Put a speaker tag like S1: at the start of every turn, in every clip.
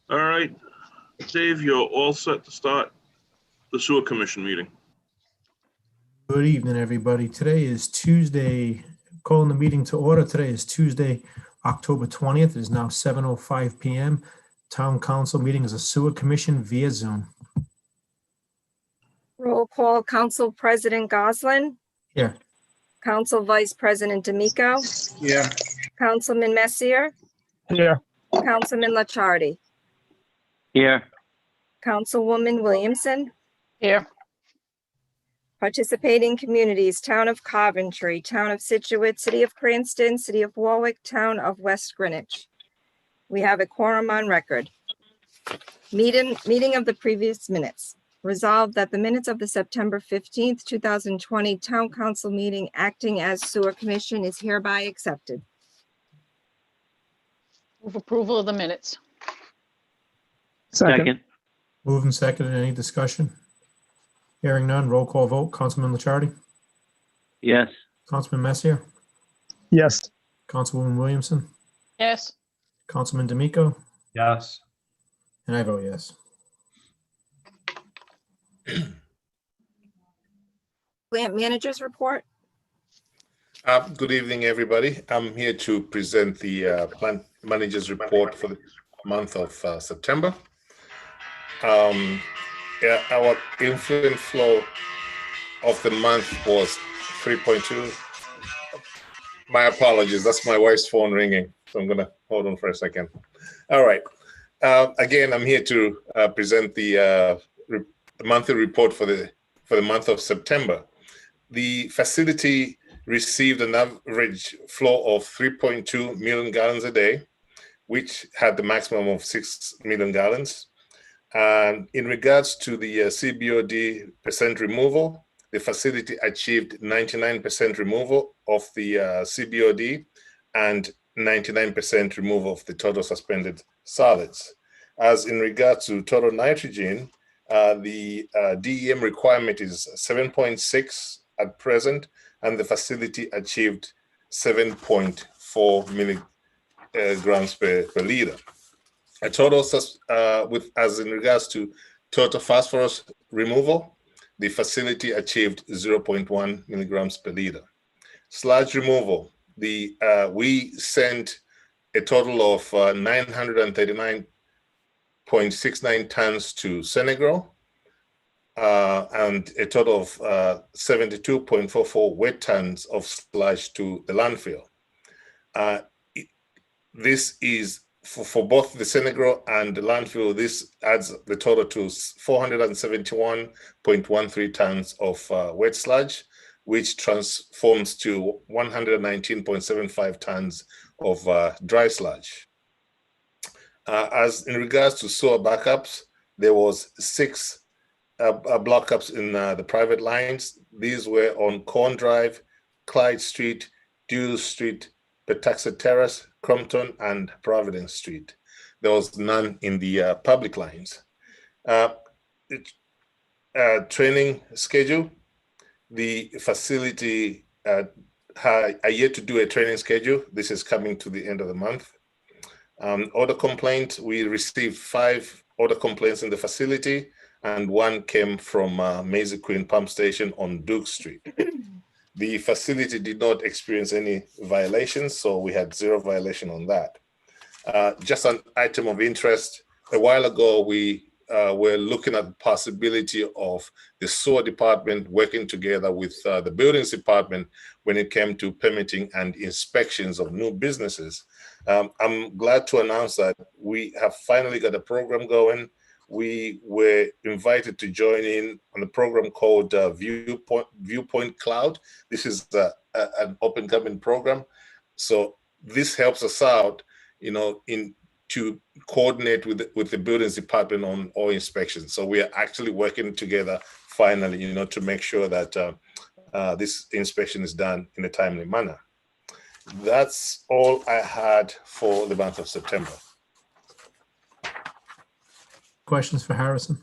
S1: All right, Dave, you're all set to start the sewer commission meeting.
S2: Good evening, everybody. Today is Tuesday. Calling the meeting to order. Today is Tuesday, October 20th. It is now 7:05 p.m. Town council meeting is a sewer commission via Zoom.
S3: Roll call, Council President Goslin.
S2: Here.
S3: Council Vice President D'Amico.
S4: Yeah.
S3: Councilman Messier.
S4: Here.
S3: Councilman Licciardi.
S4: Here.
S3: Councilwoman Williamson.
S4: Here.
S3: Participating communities, Town of Coventry, Town of Situate, City of Cranston, City of Warwick, Town of West Greenwich. We have a quorum on record. Meeting of the previous minutes. Resolved that the minutes of the September 15th, 2020 Town Council meeting acting as sewer commission is hereby accepted.
S5: Move approval of the minutes.
S4: Second.
S2: Moved and seconded. Any discussion? Hearing none. Roll call vote. Councilman Licciardi.
S4: Yes.
S2: Councilman Messier.
S6: Yes.
S2: Councilwoman Williamson.
S5: Yes.
S2: Councilman D'Amico.
S6: Yes.
S2: And I vote yes.
S3: Plant managers report.
S7: Good evening, everybody. I'm here to present the plant managers report for the month of September. Our influent flow of the month was 3.2. My apologies, that's my wife's phone ringing, so I'm gonna hold on for a second. All right. Again, I'm here to present the monthly report for the month of September. The facility received an average flow of 3.2 million gallons a day, which had the maximum of 6 million gallons. And in regards to the CBOD percent removal, the facility achieved 99% removal of the CBOD and 99% removal of the total suspended solids. As in regards to total nitrogen, the DEM requirement is 7.6 at present, and the facility achieved 7.4 milligrams per liter. A total, as in regards to total phosphorus removal, the facility achieved 0.1 milligrams per liter. Sludge removal, we sent a total of 939.69 tons to Senegal, and a total of 72.44 wet tons of sludge to the landfill. This is for both the Senegal and the landfill. This adds the total to 471.13 tons of wet sludge, which transforms to 119.75 tons of dry sludge. As in regards to sewer backups, there was 6 blockups in the private lines. These were on Corn Drive, Clyde Street, Dew Street, Petaxa Terrace, Crompton, and Providence Street. There was none in the public lines. Training schedule, the facility had yet to do a training schedule. This is coming to the end of the month. Order complaint, we received 5 order complaints in the facility, and 1 came from Maisie Queen Pump Station on Duke Street. The facility did not experience any violations, so we had 0 violation on that. Just an item of interest, a while ago, we were looking at the possibility of the sewer department working together with the buildings department when it came to permitting and inspections of new businesses. I'm glad to announce that we have finally got a program going. We were invited to join in on a program called Viewpoint Cloud. This is an open government program. So this helps us out, to coordinate with the buildings department on all inspections. So we are actually working together finally, to make sure that this inspection is done in a timely manner. That's all I had for the month of September.
S2: Questions for Harrison?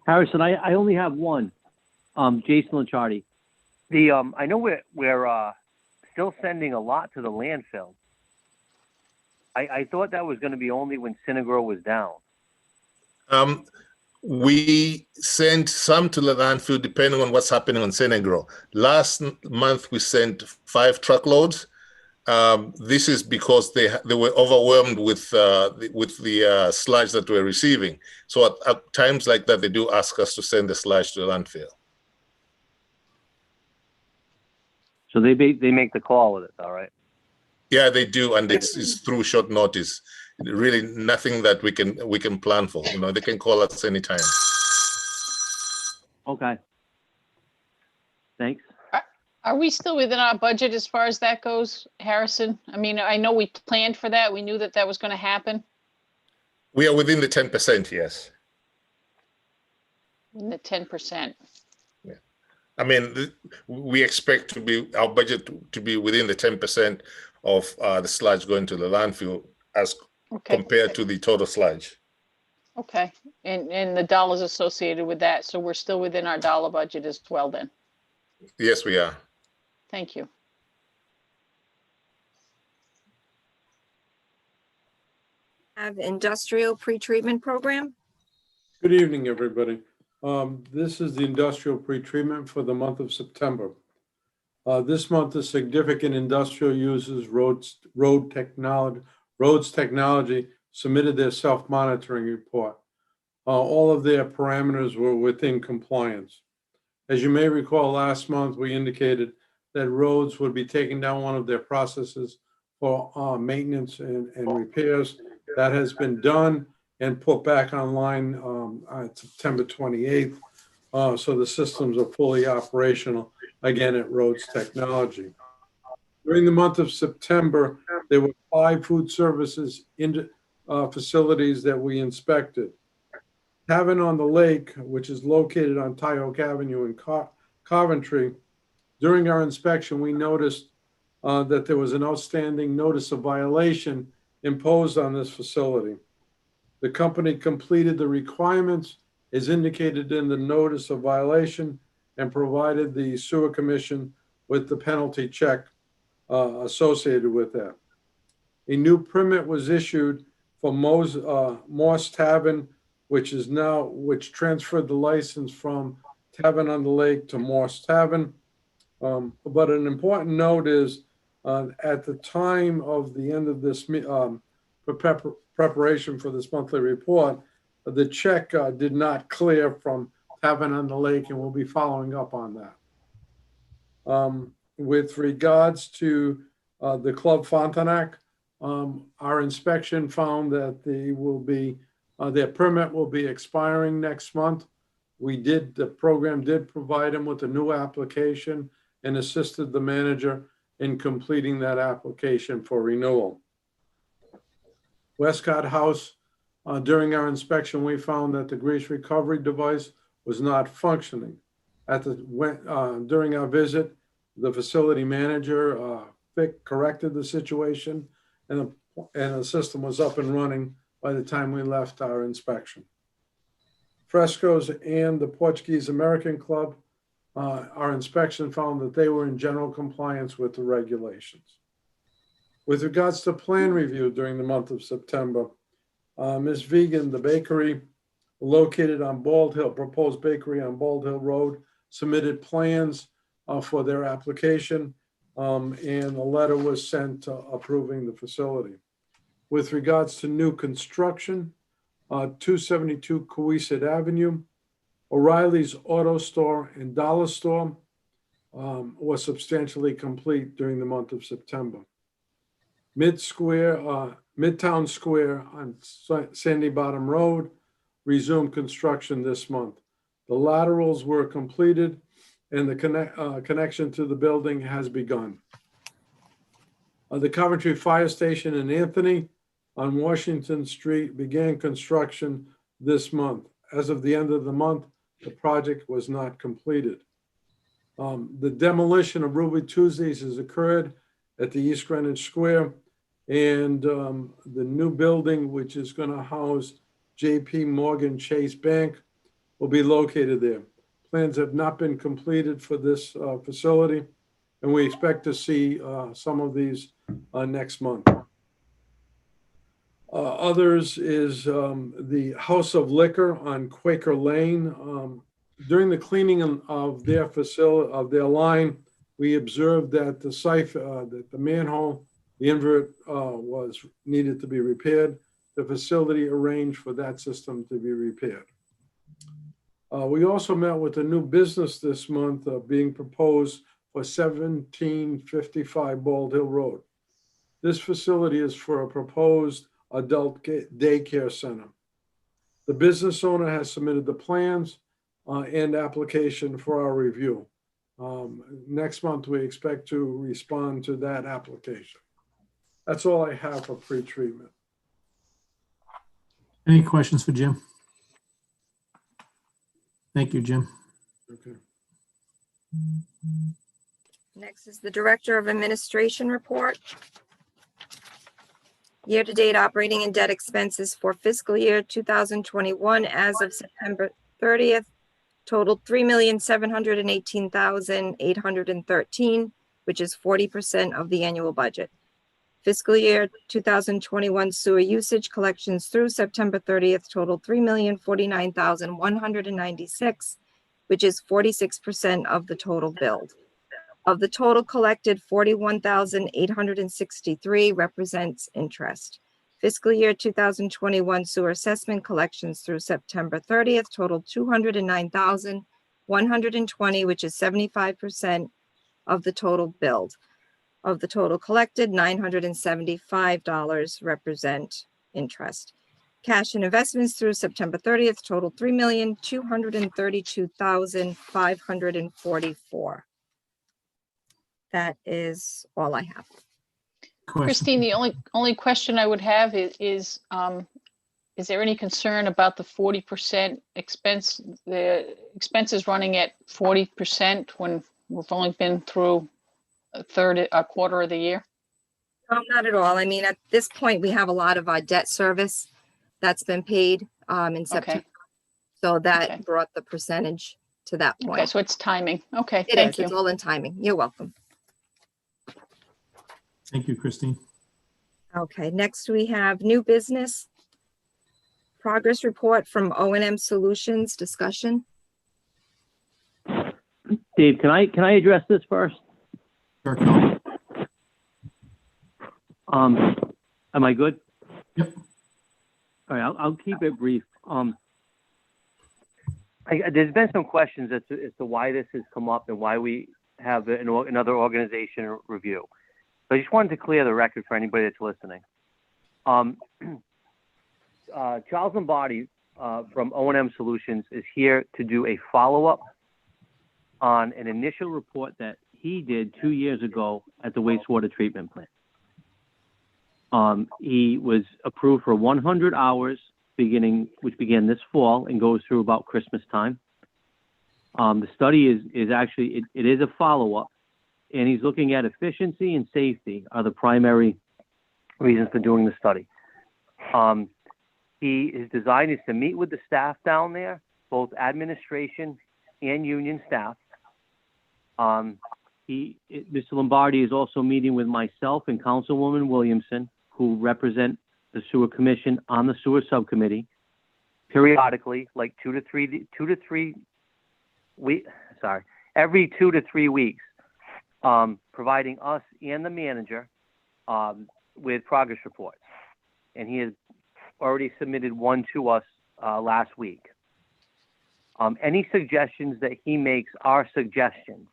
S8: Harrison, I only have one. Jason Licciardi. I know we're still sending a lot to the landfill. I thought that was going to be only when Synagro was down.
S7: We sent some to the landfill depending on what's happening on Senegro. Last month we sent 5 truckloads. This is because they were overwhelmed with the sludge that we're receiving. So at times like that, they do ask us to send the sludge to the landfill.
S8: So they make the call with it, all right?
S7: Yeah, they do, and it's through short notice. Really, nothing that we can plan for. You know, they can call us anytime.
S8: Okay. Thanks.
S5: Are we still within our budget as far as that goes, Harrison? I mean, I know we planned for that. We knew that that was going to happen.
S7: We are within the 10%, yes.
S5: In the 10%.
S7: Yeah. I mean, we expect our budget to be within the 10% of the sludge going to the landfill as compared to the total sludge.
S5: Okay. And the dollars associated with that. So we're still within our dollar budget as well then.
S7: Yes, we are.
S5: Thank you.
S3: Have industrial pretreatment program.
S9: Good evening, everybody. This is the industrial pretreatment for the month of September. This month, the significant industrial users, Roads Technology, submitted their self-monitoring report. All of their parameters were within compliance. As you may recall, last month, we indicated that Rhodes would be taking down one of their processes for maintenance and repairs. That has been done and put back online on September 28th. So the systems are fully operational again at Rhodes Technology. During the month of September, there were 5 food services facilities that we inspected. Tavern on the Lake, which is located on Tyoke Avenue in Coventry, during our inspection, we noticed that there was an outstanding notice of violation imposed on this facility. The company completed the requirements as indicated in the notice of violation and provided the sewer commission with the penalty check associated with that. A new permit was issued for Morse Tavern, which transferred the license from Tavern on the Lake to Morse Tavern. But an important note is at the time of the end of this preparation for this monthly report, the check did not clear from Tavern on the Lake, and we'll be following up on that. With regards to the Club Frontenac, our inspection found that their permit will be expiring next month. The program did provide them with a new application and assisted the manager in completing that application for renewal. Westcott House, during our inspection, we found that the grease recovery device was not functioning. During our visit, the facility manager corrected the situation, and the system was up and running by the time we left our inspection. Frescoes and the Portuguese American Club, our inspection found that they were in general compliance with the regulations. With regards to plan review during the month of September, Ms. Vegan, the bakery located on Bald Hill, proposed bakery on Bald Hill Road, submitted plans for their application, and a letter was sent approving the facility. With regards to new construction, 272 Coesit Avenue, O'Reilly's Auto Store and Dollar Store was substantially complete during the month of September. Midtown Square on Sandy Bottom Road resumed construction this month. The laterals were completed and the connection to the building has begun. The Coventry Fire Station in Anthony on Washington Street began construction this month. As of the end of the month, the project was not completed. The demolition of Ruby Tuesdays has occurred at the East Greenwich Square, and the new building, which is going to house JP Morgan Chase Bank, will be located there. Plans have not been completed for this facility, and we expect to see some of these next month. Others is the House of Liquor on Quaker Lane. During the cleaning of their facility, of their line, we observed that that the manhole, the invert needed to be repaired. The facility arranged for that system to be repaired. We also met with a new business this month being proposed for 1755 Bald Hill Road. This facility is for a proposed adult daycare center. The business owner has submitted the plans and application for our review. Next month, we expect to respond to that application. That's all I have for pre-treatment.
S2: Any questions for Jim? Thank you, Jim.
S9: Okay.
S3: Next is the Director of Administration report. Year-to-date operating and debt expenses for fiscal year 2021 as of September 30th totaled $3,718,813, which is 40% of the annual budget. Fiscal year 2021 sewer usage collections through September 30th totaled $3,049,196, which is 46% of the total billed. Of the total collected, 41,863 represents interest. Fiscal year 2021 sewer assessment collections through September 30th totaled 209,120, which is 75% of the total billed. Of the total collected, $975 represent interest. Cash and investments through September 30th totaled $3,232,544. That is all I have.
S5: Christine, the only question I would have is there any concern about the 40% expense, the expenses running at 40% when we've only been through a quarter of the year?
S3: No, not at all. I mean, at this point, we have a lot of our debt service that's been paid in September.
S5: Okay.
S3: So that
S5: Okay.
S3: brought the percentage to that point.
S5: Okay, so it's timing. Okay,
S3: It
S5: thank
S3: is.
S5: you.
S3: It's all in timing. You're welcome.
S2: Thank you, Christine.
S3: Okay, next we have new business. Progress report from O&M Solutions discussion.
S4: Dave, can I address this first?
S2: Sure, Kelly.
S4: Am I good?
S2: Yep.
S4: All right, I'll keep it brief.
S8: There's been some questions as to why this has come up and why we have another organization review. So I just wanted to clear the record for anybody that's listening. Charles Lombardi from O&M Solutions is here to do a follow-up on an initial report that he did 2 years ago at the wastewater treatment plant. He was approved for 100 hours which began this fall and goes through about Christmas time. The study is actually, it is a follow-up, and he's looking at efficiency and safety are the primary reasons for doing the study. His design is to meet with the staff down there, both administration and union staff. Mr. Lombardi is also meeting with myself and Councilwoman Williamson, who represent the Sewer Commission on the Sewer Subcommittee, periodically, like every 2 to 3 weeks, providing us and the manager with progress reports. And he has already submitted one to us last week. Any suggestions that he makes are suggestions,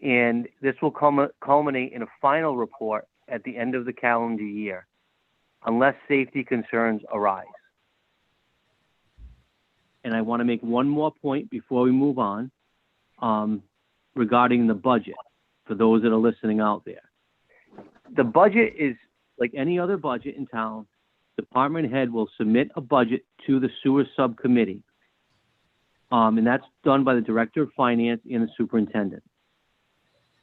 S8: and this will culminate in a final report at the end of the calendar year, unless safety concerns arise. And I want to make one more point before we move on regarding the budget for those that are listening out there. The budget is like any other budget in town. Department head will submit a budget to the sewer subcommittee. And that's done by the director of finance and the superintendent.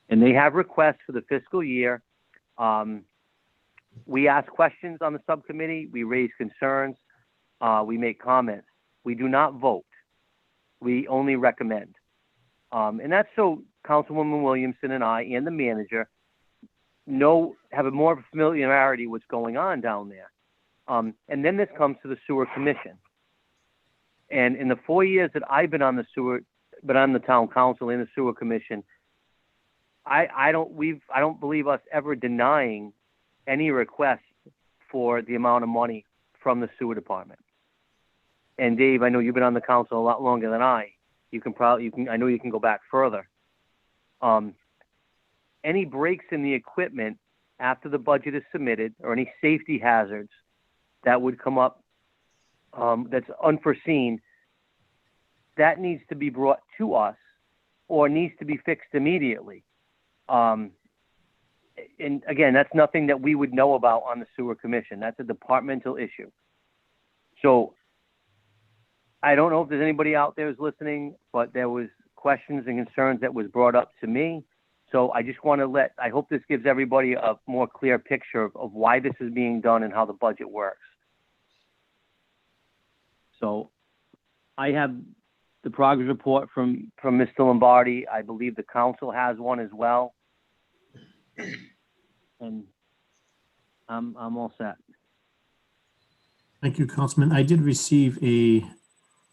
S8: And they have requests for the fiscal year. We ask questions on the subcommittee. We raise concerns. We make comments. We do not vote. We only recommend. And that's so Councilwoman Williamson and I and the manager have a more familiarity what's going on down there. And then this comes to the sewer commission. And in the 4 years that I've been on the town council and the sewer commission, I don't believe us ever denying any requests for the amount of money from the sewer department. And Dave, I know you've been on the council a lot longer than I. I know you can go back further. Any breaks in the equipment after the budget is submitted, or any safety hazards that would come up that's unforeseen, that needs to be brought to us or needs to be fixed immediately. And again, that's nothing that we would know about on the sewer commission. That's a departmental issue. So I don't know if there's anybody out there who's listening, but there was questions and concerns that was brought up to me. So I just want to I hope this gives everybody a more clear picture of why this is being done and how the budget works. So I have the progress report from Mr. Lombardi. I believe the council has one as well. And I'm all set.
S2: Thank you, Councilman. I did receive a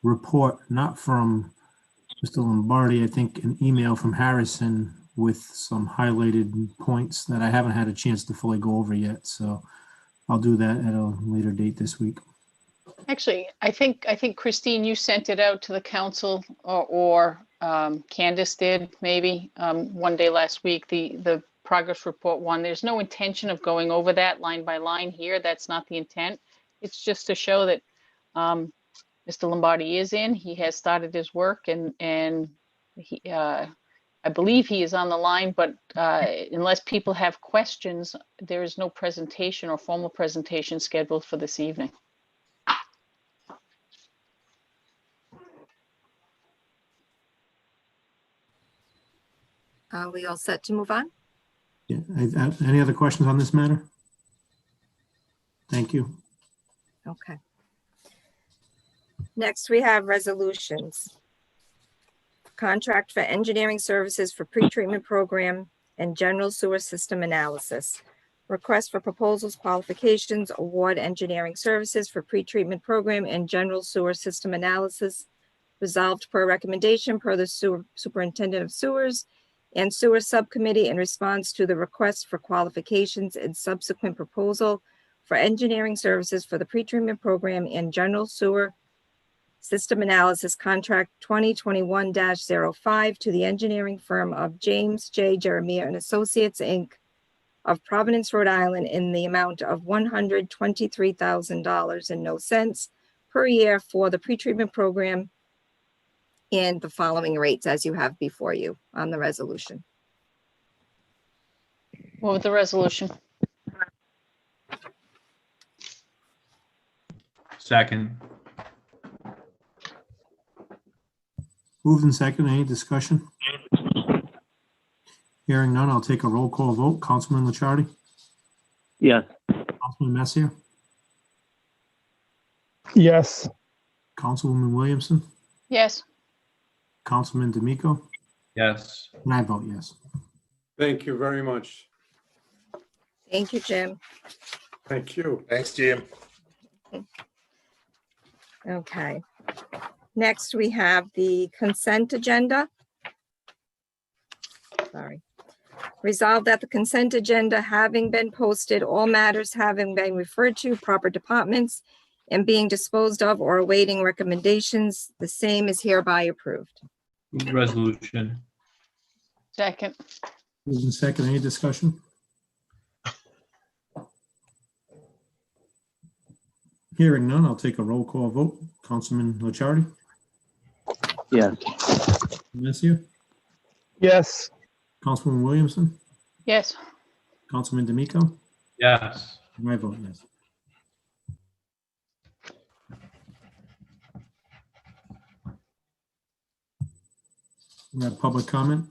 S2: report, not from Mr. Lombardi, I think an email from Harrison with some highlighted points that I haven't had a chance to fully go over yet. So I'll do that at a later date this week.
S5: Actually, I think Christine, you sent it out to the council, or Candace did maybe one day last week, the progress report one. There's no intention of going over that line by line here. That's not the intent. It's just to show that Mr. Lombardi is in. He has started his work, and he, I believe he is on the line, but unless people have questions, there is no presentation or formal presentation scheduled for this evening.
S3: Are we all set to move on?
S2: Yeah. Any other questions on this matter? Thank you.
S3: Okay. Next, we have resolutions. Contract for engineering services for pretreatment program and general sewer system analysis. Request for proposals, qualifications, award engineering services for pretreatment program and general sewer system analysis. Resolved per recommendation per the superintendent of sewers and sewer subcommittee in response to the request for qualifications and subsequent proposal for engineering services for the pretreatment program and general sewer system analysis contract 2021-05 to the engineering firm of James J. Jeremiah and Associates, Inc. of Providence, Rhode Island in the amount of $123,000 and no cents per year for the pretreatment program, and the following rates as you have before you on the resolution.
S5: What was the resolution?
S6: Second.
S2: Moved and second. Any discussion? Hearing none, I'll take a roll call vote. Councilman Licciardi?
S4: Yes.
S2: Councilman Messier?
S6: Yes.
S2: Councilwoman Williamson?
S5: Yes.
S2: Councilman D'Amico?
S6: Yes.
S2: And I vote yes.
S9: Thank you very much.
S3: Thank you, Jim.
S9: Thank you.
S7: Thanks, Jim.
S3: Okay. Next, we have the consent agenda. Sorry. Resolved that the consent agenda having been posted, all matters having been referred to proper departments and being disposed of or awaiting recommendations, the same is hereby approved.
S6: Resolution.
S5: Second.
S2: Moved and second. Any discussion? Hearing none, I'll take a roll call vote. Councilman Licciardi?
S4: Yes.
S2: Messier?
S6: Yes.
S2: Councilwoman Williamson?
S5: Yes.
S2: Councilman D'Amico?
S6: Yes.
S2: And I vote yes. We have public comment.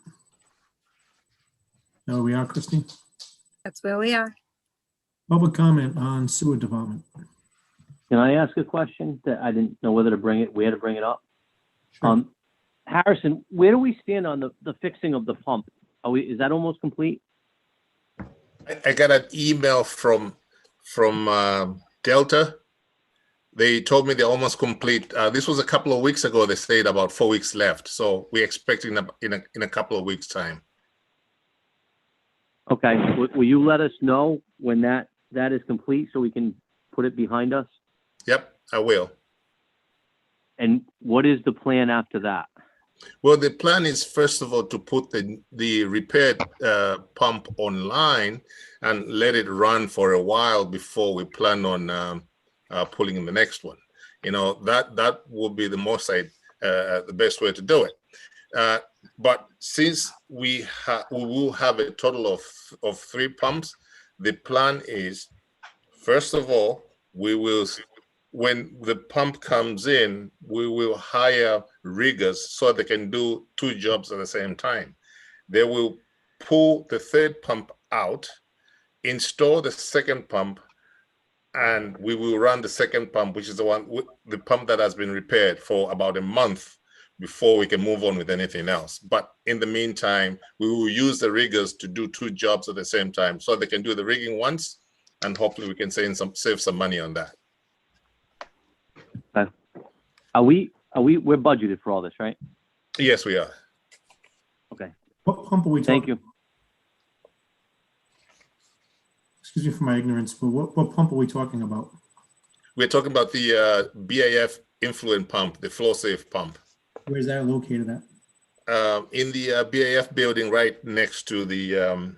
S2: There we are, Christine.
S3: That's where we are.
S2: Public comment on sewer department.
S4: Can I ask a question that I didn't know whether to bring it, where to bring it up?
S2: Sure.
S8: Harrison, where do we stand on the fixing of the pump? Is that almost complete?
S7: I got an email from Delta. They told me they're almost complete. This was a couple of weeks ago. They said about 4 weeks left. So we're expecting in a couple of weeks' time.
S8: Okay, will you let us know when that is complete so we can put it behind us?
S7: Yep, I will.
S8: And what is the plan after that?
S7: Well, the plan is, first of all, to put the repaired pump online and let it run for a while before we plan on pulling in the next one. You know, that will be the best way to do it. But since we will have a total of 3 pumps, the plan is, first of all, when the pump comes in, we will hire riggers so they can do 2 jobs at the same time. They will pull the 3rd pump out, install the 2nd pump, and we will run the 2nd pump, which is the pump that has been repaired, for about a month before we can move on with anything else. But in the meantime, we will use the riggers to do 2 jobs at the same time, so they can do the rigging once, and hopefully we can save some money on that.
S8: Okay. We're budgeted for all this, right?
S7: Yes, we are.
S8: Okay.
S2: What pump are we talking?
S8: Thank you.
S2: Excuse me for my ignorance, but what pump are we talking about?
S7: We're talking about the BAF influent pump, the flow safe pump.
S2: Where is that located at?
S7: In the BAF building right next to the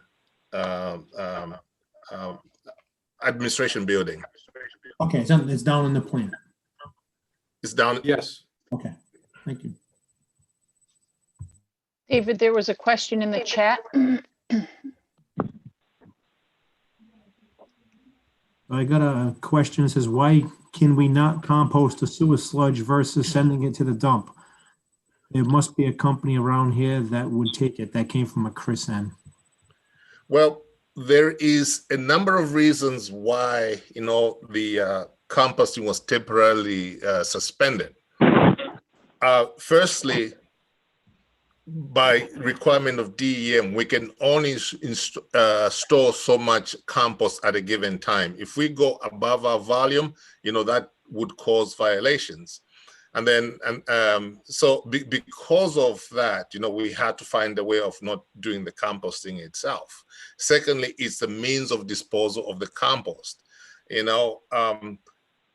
S7: administration building.
S2: Okay, it's down in the plan.
S7: It's down.
S9: Yes.
S2: Okay, thank you.
S5: David, there was a question in the chat.
S2: I got a question that says, why can we not compost the sewer sludge versus sending it to the dump? There must be a company around here that would take it. That came from a Chris N.
S7: Well, there is a number of reasons why, the composting was temporarily suspended. Firstly, by requirement of DEM, we can only store so much compost at a given time. If we go above our volume, that would cause violations. And then, because of that, we had to find a way of not doing the composting itself. Secondly, it's the means of disposal of the compost.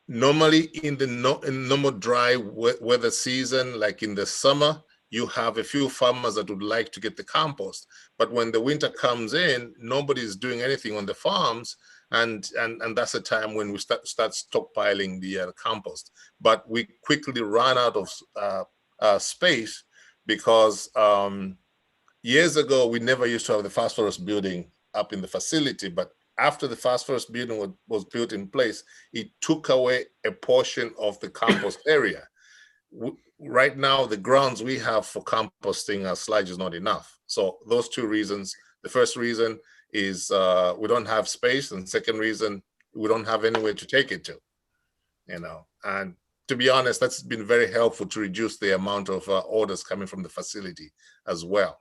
S7: Normally in normal dry weather season, like in the summer, you have a few farmers that would like to get the compost. But when the winter comes in, nobody's doing anything on the farms. And that's a time when we start stockpiling the compost. But we quickly ran out of space because years ago, we never used to have the phosphorus building up in the facility. But after the phosphorus building was built in place, it took away a portion of the compost area. Right now, the grounds we have for composting our sludge is not enough. So those 2 reasons. The first reason is we don't have space, and second reason, we don't have anywhere to take it to. And to be honest, that's been very helpful to reduce the amount of orders coming from the facility as well.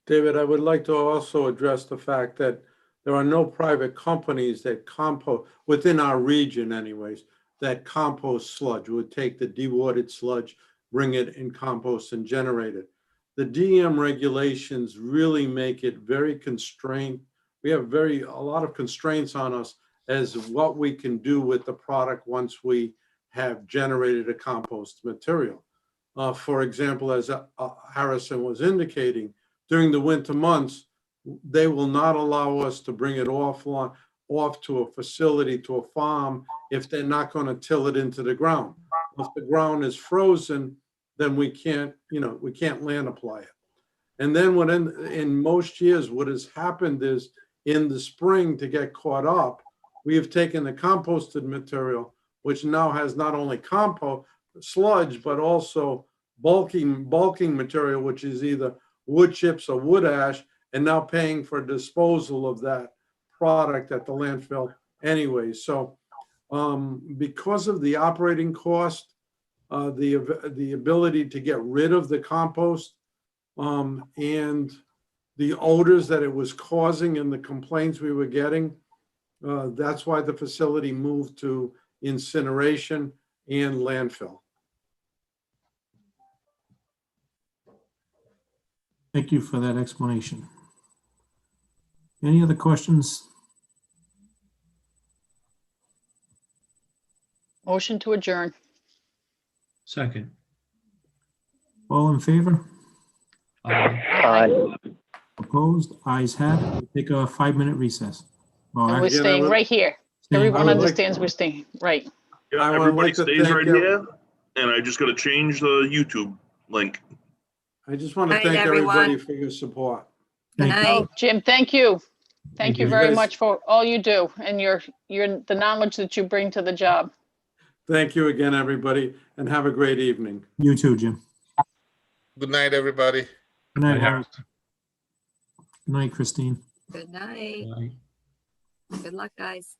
S9: David, I would like to also address the fact that there are no private companies that compost, within our region anyways, that compost sludge, would take the dewatered sludge, bring it in compost and generate it. The DM regulations really make it very constrained. We have a lot of constraints on us as what we can do with the product once we have generated a compost material. For example, as Harrison was indicating, during the winter months, they will not allow us to bring it off to a facility, to a farm, if they're not going to till it into the ground. If the ground is frozen, then we can't land apply it. And then what in most years, what has happened is in the spring, to get caught up, we have taken the composted material, which now has not only compost sludge, but also bulking material, which is either wood chips or wood ash, and now paying for disposal of that product at the landfill anyway. So because of the operating cost, the ability to get rid of the compost and the odors that it was causing and the complaints we were getting. That's why the facility moved to incineration and landfill.
S2: Thank you for that explanation. Any other questions?
S5: Motion to adjourn.
S6: Second.
S2: All in favor?
S6: Aye.
S2: Opposed? Ayes have it. We'll take a 5-minute recess. Well,
S5: And we're
S2: actually,
S9: Again, I
S5: staying
S9: would-
S5: right here.
S2: staying-
S5: Everyone
S9: I would like-
S5: understands we're staying, right.
S1: Yeah,
S9: I would
S1: everybody
S9: like to
S1: stays
S9: thank
S1: right
S9: ev-
S1: here, and I just gotta change the YouTube link.
S9: I just want to
S3: Night,
S9: thank everybody
S3: everyone.
S9: for your support.
S3: Good
S2: Thank you.
S3: night.
S5: Jim, thank you. Thank you
S9: you.
S5: very
S9: Guys-
S5: much for all you do and the knowledge that you bring to the job.
S9: Thank you again, everybody, and have a great evening.
S2: You too, Jim.
S7: Good night, everybody.
S2: Good night,
S6: Aye.
S2: Warwick. Good night, Christine.
S3: Good night.
S6: Aye.
S3: Good luck, guys.